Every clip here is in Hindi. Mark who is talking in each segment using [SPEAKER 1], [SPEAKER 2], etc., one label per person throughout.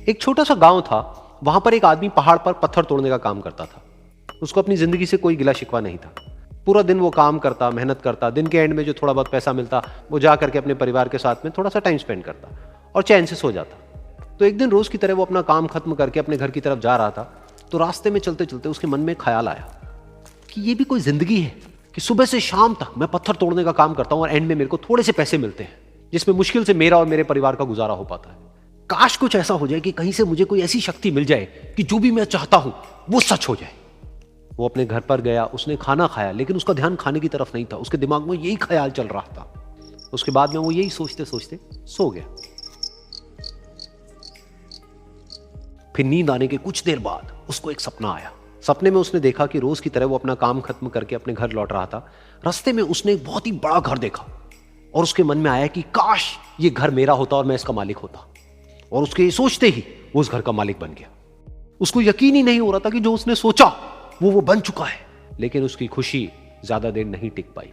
[SPEAKER 1] एक छोटा सा गांव था, वहां पर एक आदमी पहाड़ पर पत्थर तोड़ने का काम करता था। उसको अपनी जिंदगी से कोई गिला शिकवा नहीं था। पूरा दिन वो काम करता, मेहनत करता, दिन के एंड में जो थोड़ा बहुत पैसा मिलता वो जा करके अपने परिवार के साथ में थोड़ा सा टाइम स्पेंड करता और चैन से सो जाता। तो एक दिन रोज की तरह वो अपना काम खत्म करके अपने घर की तरफ जा रहा था, तो रास्ते में चलते चलते उसके मन में ख्याल आया कि ये भी कोई जिंदगी है कि सुबह से शाम तक मैं पत्थर तोड़ने का काम करता हूं और एंड में मेरे को थोड़े से पैसे मिलते हैं, जिसमें मुश्किल से मेरा और मेरे परिवार का गुजारा हो पाता है। काश कुछ ऐसा हो जाए कि कहीं से मुझे कोई ऐसी शक्ति मिल जाए कि जो भी मैं चाहता हूं वो सच हो जाए। वो अपने घर पर गया, उसने खाना खाया, लेकिन उसका ध्यान खाने की तरफ नहीं था। उसके दिमाग में यही ख्याल चल रहा था। उसके बाद में वो यही सोचते सोचते सो गया। फिर नींद आने के कुछ देर बाद उसको एक सपना आया। सपने में उसने देखा कि रोज की तरह वो अपना काम खत्म करके अपने घर लौट रहा था। रास्ते में उसने एक बहुत ही बड़ा घर देखा और उसके मन में आया कि काश ये घर मेरा होता और मैं इसका मालिक होता। और उसके ये सोचते ही वो उस घर का मालिक बन गया। उसको यकीन ही नहीं हो रहा था कि जो उसने सोचा वो बन चुका है। लेकिन उसकी खुशी ज्यादा देर नहीं टिक पाई,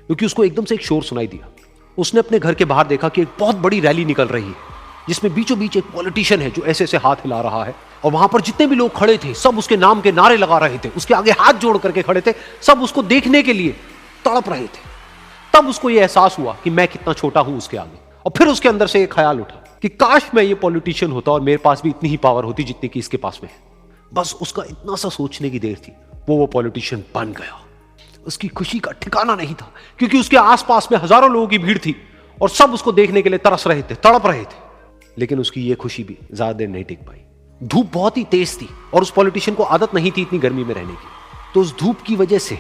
[SPEAKER 1] क्योंकि उसको एकदम से एक शोर सुनाई दिया। उसने अपने घर के बाहर देखा कि एक बहुत बड़ी रैली निकल रही है, जिसमें बीचों बीच एक पॉलिटिशियन है जो ऐसे ऐसे हाथ हिला रहा है। और वहां पर जितने भी लोग खड़े थे सब उसके नाम के नारे लगा रहे थे, उसके आगे हाथ जोड़ करके खड़े थे, सब उसको देखने के लिए तड़प रहे थे। तब उसको यह एहसास हुआ कि मैं कितना छोटा हूं उसके आगे। और फिर उसके अंदर से एक ख्याल उठा कि काश मैं ये पॉलिटिशियन होता और मेरे पास भी इतनी ही पावर होती जितनी कि इसके पास में है। बस उसका इतना सा सोचने की देर थी, वो पॉलिटिशियन बन गया। उसकी खुशी का ठिकाना नहीं था, क्योंकि उसके आसपास में हजारों लोगों की भीड़ थी और सब उसको देखने के लिए तरस रहे थे, तड़प रहे थे। लेकिन उसकी ये खुशी भी ज्यादा देर नहीं टिक पाई। धूप बहुत ही तेज थी और उस पॉलिटिशियन को आदत नहीं थी इतनी गर्मी में रहने की। तो उस धूप की वजह से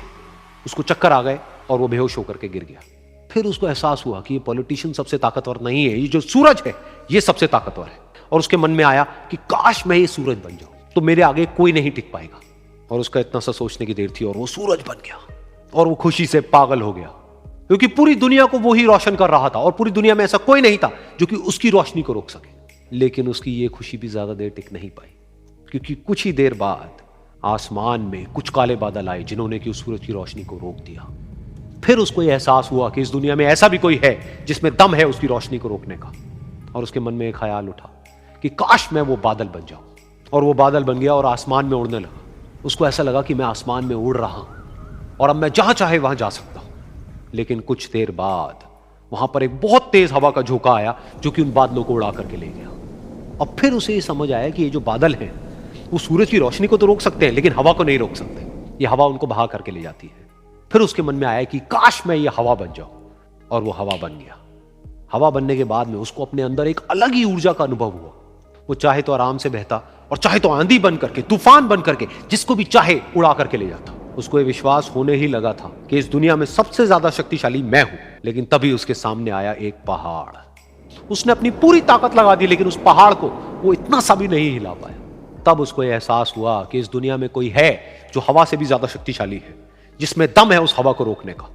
[SPEAKER 1] उसको चक्कर आ गए और वो बेहोश होकर के गिर गया। फिर उसको एहसास हुआ कि ये पॉलिटिशियन सबसे ताकतवर नहीं है, ये जो सूरज है ये सबसे ताकतवर है। और उसके मन में आया कि काश मैं ये सूरज बन जाऊं तो मेरे आगे कोई नहीं टिक पाएगा। और उसका इतना सा सोचने की देर थी और वो सूरज बन गया। और वो खुशी से पागल हो गया, क्योंकि पूरी दुनिया को वो ही रोशन कर रहा था और पूरी दुनिया में ऐसा कोई नहीं था जो कि उसकी रोशनी को रोक सके। लेकिन उसकी ये खुशी भी ज्यादा देर टिक नहीं पाई, क्योंकि कुछ ही देर बाद आसमान में कुछ काले बादल आए जिन्होंने कि उस सूरज की रोशनी को रोक दिया। फिर उसको यह एहसास हुआ कि इस दुनिया में ऐसा भी कोई है जिसमें दम है उसकी रोशनी को रोकने का। और उसके मन में एक ख्याल उठा कि काश मैं वो बादल बन जाऊं। और वो बादल बन गया और आसमान में उड़ने लगा। उसको ऐसा लगा कि मैं आसमान में उड़ रहा हूं और अब मैं जहां चाहे वहां जा सकता हूं। लेकिन कुछ देर बाद वहां पर एक बहुत तेज हवा का झोंका आया जो कि उन बादलों को उड़ा करके ले गया। अब फिर उसे ये समझ आया कि ये जो बादल हैं वो सूरज की रोशनी को तो रोक सकते हैं, लेकिन हवा को नहीं रोक सकते। ये हवा उनको बहा करके ले जाती है। फिर उसके मन में आया कि काश मैं ये हवा बन जाऊं। और वो हवा बन गया। हवा बनने के बाद में उसको अपने अंदर एक अलग ही ऊर्जा का अनुभव हुआ। वो चाहे तो आराम से बहता और चाहे तो आंधी बन करके, तूफान बन करके, जिसको भी चाहे उड़ा करके ले जाता। उसको ये विश्वास होने ही लगा था कि इस दुनिया में सबसे ज्यादा शक्तिशाली मैं हूं। लेकिन तभी उसके सामने आया एक पहाड़। उसने अपनी पूरी ताकत लगा दी, लेकिन उस पहाड़ को वो इतना सा भी नहीं हिला पाया। तब उसको यह एहसास हुआ कि इस दुनिया में कोई है जो हवा से भी ज्यादा शक्तिशाली है, जिसमें दम है उस हवा को रोकने का।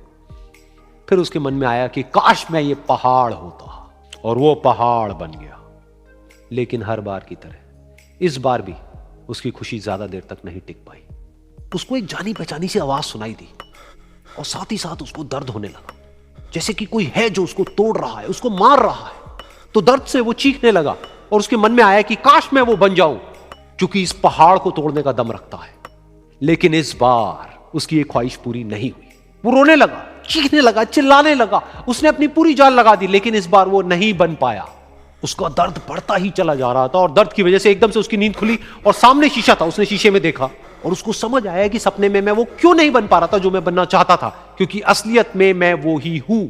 [SPEAKER 1] फिर उसके मन में आया कि काश मैं ये पहाड़ होता। और वो पहाड़ बन गया। लेकिन हर बार की तरह इस बार भी उसकी खुशी ज्यादा देर तक नहीं टिक पाई। उसको एक जानी पहचानी सी आवाज सुनाई दी और साथ ही साथ उसको दर्द होने लगा, जैसे कि कोई है जो उसको तोड़ रहा है, उसको मार रहा है। तो दर्द से वो चीखने लगा और उसके मन में आया कि काश मैं वो बन जाऊं क्योंकि इस पहाड़ को तोड़ने का दम रखता है। लेकिन इस बार उसकी एक ख्वाहिश पूरी नहीं हुई। वो रोने लगा, चीखने लगा, चिल्लाने लगा। उसने अपनी पूरी जान लगा दी, लेकिन इस बार वो नहीं बन पाया। उसका दर्द बढ़ता ही चला जा रहा था और दर्द की वजह से एकदम से उसकी नींद खुली और सामने शीशा था। उसने शीशे में देखा और उसको समझ आया कि सपने में मैं वो क्यों नहीं बन पा रहा था जो मैं बनना चाहता था, क्योंकि असलियत में मैं वो ही हूं।